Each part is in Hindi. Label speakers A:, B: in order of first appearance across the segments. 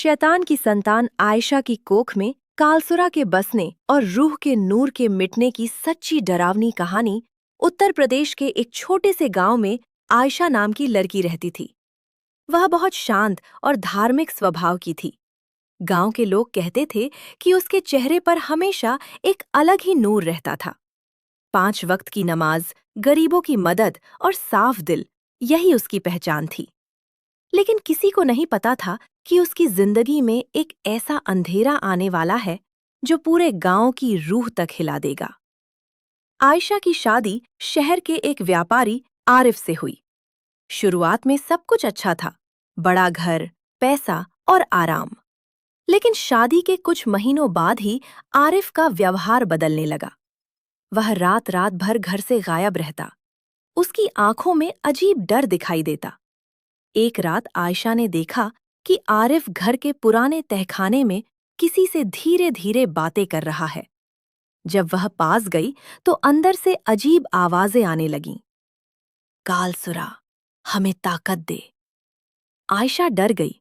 A: शैतान की संतान आयशा की कोख में कालसुरा के बसने और रूह के नूर के मिटने की सच्ची डरावनी कहानी। उत्तर प्रदेश के एक छोटे से गांव में आयशा नाम की लड़की रहती थी। वह बहुत शांत और धार्मिक स्वभाव की थी। गांव के लोग कहते थे कि उसके चेहरे पर हमेशा एक अलग ही नूर रहता था। 5 वक्त की नमाज, गरीबों की मदद और साफ दिल, यही उसकी पहचान थी। लेकिन किसी को नहीं पता था कि उसकी जिंदगी में एक ऐसा अंधेरा आने वाला है जो पूरे गांव की रूह तक हिला देगा। आयशा की शादी शहर के एक व्यापारी आरिफ से हुई। शुरुआत में सब कुछ अच्छा था, बड़ा घर, पैसा और आराम। लेकिन शादी के कुछ महीनों बाद ही आरिफ का व्यवहार बदलने लगा। वह रात रात भर घर से गायब रहता। उसकी आंखों में अजीब डर दिखाई देता। एक रात आयशा ने देखा कि आरिफ घर के पुराने तहखाने में किसी से धीरे धीरे बातें कर रहा है। जब वह पास गई तो अंदर से अजीब आवाजें आने लगीं। कालसुरा, हमें ताकत दे। आयशा डर गई।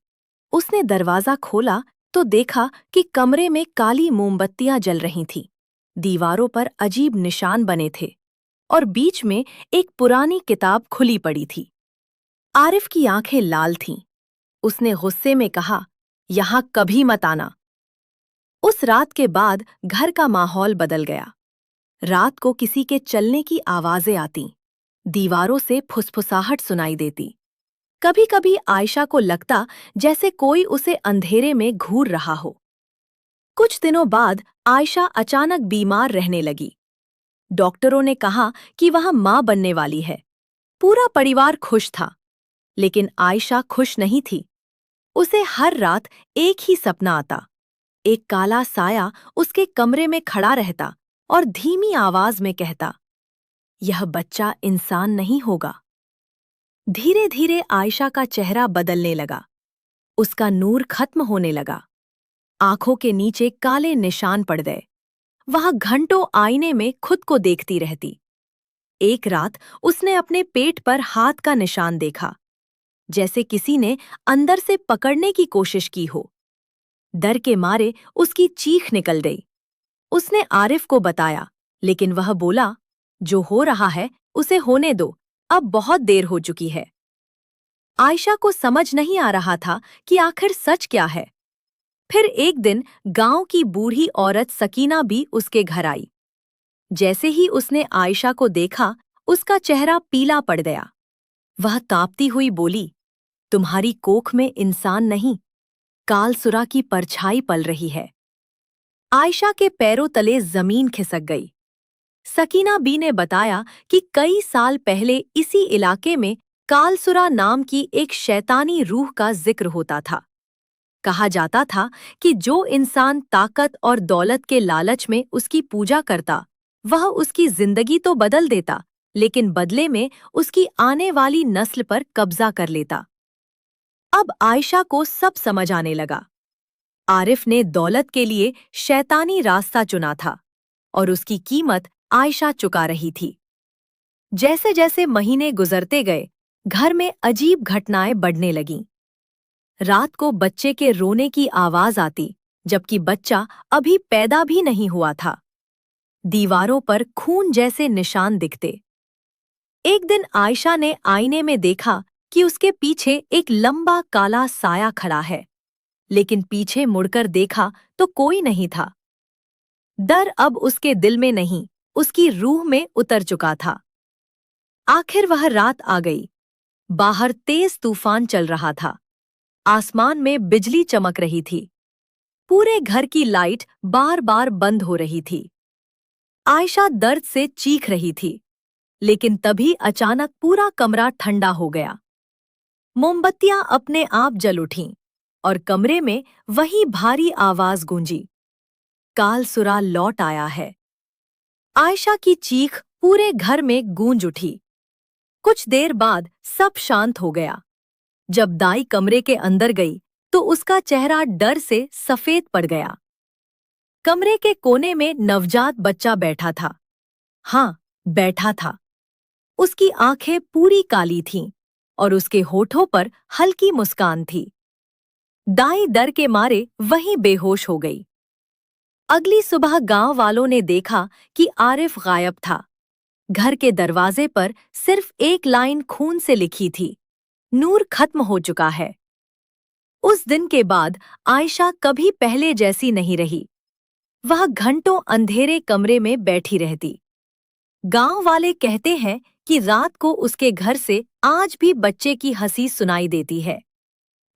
A: उसने दरवाजा खोला तो देखा कि कमरे में काली मोमबत्तियां जल रही थीं। दीवारों पर अजीब निशान बने थे और बीच में एक पुरानी किताब खुली पड़ी थी। आरिफ की आंखें लाल थीं। उसने गुस्से में कहा, यहां कभी मत आना। उस रात के बाद घर का माहौल बदल गया। रात को किसी के चलने की आवाजें आतीं। दीवारों से फुसफुसाहट सुनाई देती। कभी-कभी आयशा को लगता जैसे कोई उसे अंधेरे में घूर रहा हो। कुछ दिनों बाद आयशा अचानक बीमार रहने लगी। डॉक्टरों ने कहा कि वह मां बनने वाली है। पूरा परिवार खुश था, लेकिन आयशा खुश नहीं थी। उसे हर रात एक ही सपना आता। एक काला साया उसके कमरे में खड़ा रहता और धीमी आवाज में कहता, यह बच्चा इंसान नहीं होगा। धीरे धीरे आयशा का चेहरा बदलने लगा। उसका नूर खत्म होने लगा। आंखों के नीचे काले निशान पड़ गए। वह घंटों आईने में खुद को देखती रहती। एक रात उसने अपने पेट पर हाथ का निशान देखा, जैसे किसी ने अंदर से पकड़ने की कोशिश की हो। डर के मारे उसकी चीख निकल गई। उसने आरिफ को बताया, लेकिन वह बोला, जो हो रहा है उसे होने दो, अब बहुत देर हो चुकी है। आयशा को समझ नहीं आ रहा था कि आखिर सच क्या है। फिर एक दिन गांव की बूढ़ी औरत सकीना भी उसके घर आई। जैसे ही उसने आयशा को देखा, उसका चेहरा पीला पड़ गया। वह कांपती हुई बोली, तुम्हारी कोख में इंसान नहीं, कालसुरा की परछाई पल रही है। आयशा के पैरों तले जमीन खिसक गई। सकीना बी ने बताया कि कई साल पहले इसी इलाके में कालसुरा नाम की एक शैतानी रूह का जिक्र होता था। कहा जाता था कि जो इंसान ताकत और दौलत के लालच में उसकी पूजा करता, वह उसकी जिंदगी तो बदल देता, लेकिन बदले में उसकी आने वाली नस्ल पर कब्जा कर लेता। अब आयशा को सब समझ आने लगा। आरिफ ने दौलत के लिए शैतानी रास्ता चुना था और उसकी कीमत आयशा चुका रही थी। जैसे जैसे महीने गुजरते गए, घर में अजीब घटनाएं बढ़ने लगीं। रात को बच्चे के रोने की आवाज आती, जबकि बच्चा अभी पैदा भी नहीं हुआ था। दीवारों पर खून जैसे निशान दिखते। एक दिन आयशा ने आईने में देखा कि उसके पीछे एक लंबा काला साया खड़ा है, लेकिन पीछे मुड़कर देखा तो कोई नहीं था। डर अब उसके दिल में नहीं, उसकी रूह में उतर चुका था। आखिर वह रात आ गई। बाहर तेज तूफान चल रहा था। आसमान में बिजली चमक रही थी। पूरे घर की लाइट बार बार बंद हो रही थी। आयशा दर्द से चीख रही थी, लेकिन तभी अचानक पूरा कमरा ठंडा हो गया। मोमबत्तियां अपने आप जल उठीं और कमरे में वही भारी आवाज गूंजी, कालसुरा लौट आया है। आयशा की चीख पूरे घर में गूंज उठी। कुछ देर बाद सब शांत हो गया। जब दाई कमरे के अंदर गई तो उसका चेहरा डर से सफेद पड़ गया। कमरे के कोने में नवजात बच्चा बैठा था। हाँ, बैठा था। उसकी आंखें पूरी काली थीं और उसके होठों पर हल्की मुस्कान थी। दाई डर के मारे वहीं बेहोश हो गई। अगली सुबह गांव वालों ने देखा कि आरिफ गायब था। घर के दरवाजे पर सिर्फ एक लाइन खून से लिखी थी, नूर खत्म हो चुका है। उस दिन के बाद आयशा कभी पहले जैसी नहीं रही। वह घंटों अंधेरे कमरे में बैठी रहती। गांव वाले कहते हैं कि रात को उसके घर से आज भी बच्चे की हंसी सुनाई देती है,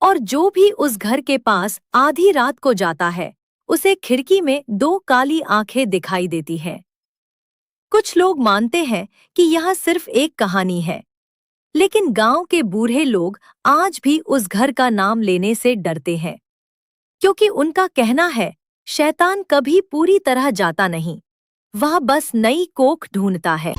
A: और जो भी उस घर के पास आधी रात को जाता है उसे खिड़की में दो काली आंखें दिखाई देती हैं। कुछ लोग मानते हैं कि यह सिर्फ एक कहानी है, लेकिन गांव के बूढ़े लोग आज भी उस घर का नाम लेने से डरते हैं, क्योंकि उनका कहना है शैतान कभी पूरी तरह जाता नहीं, वह बस नई कोख ढूंढता है।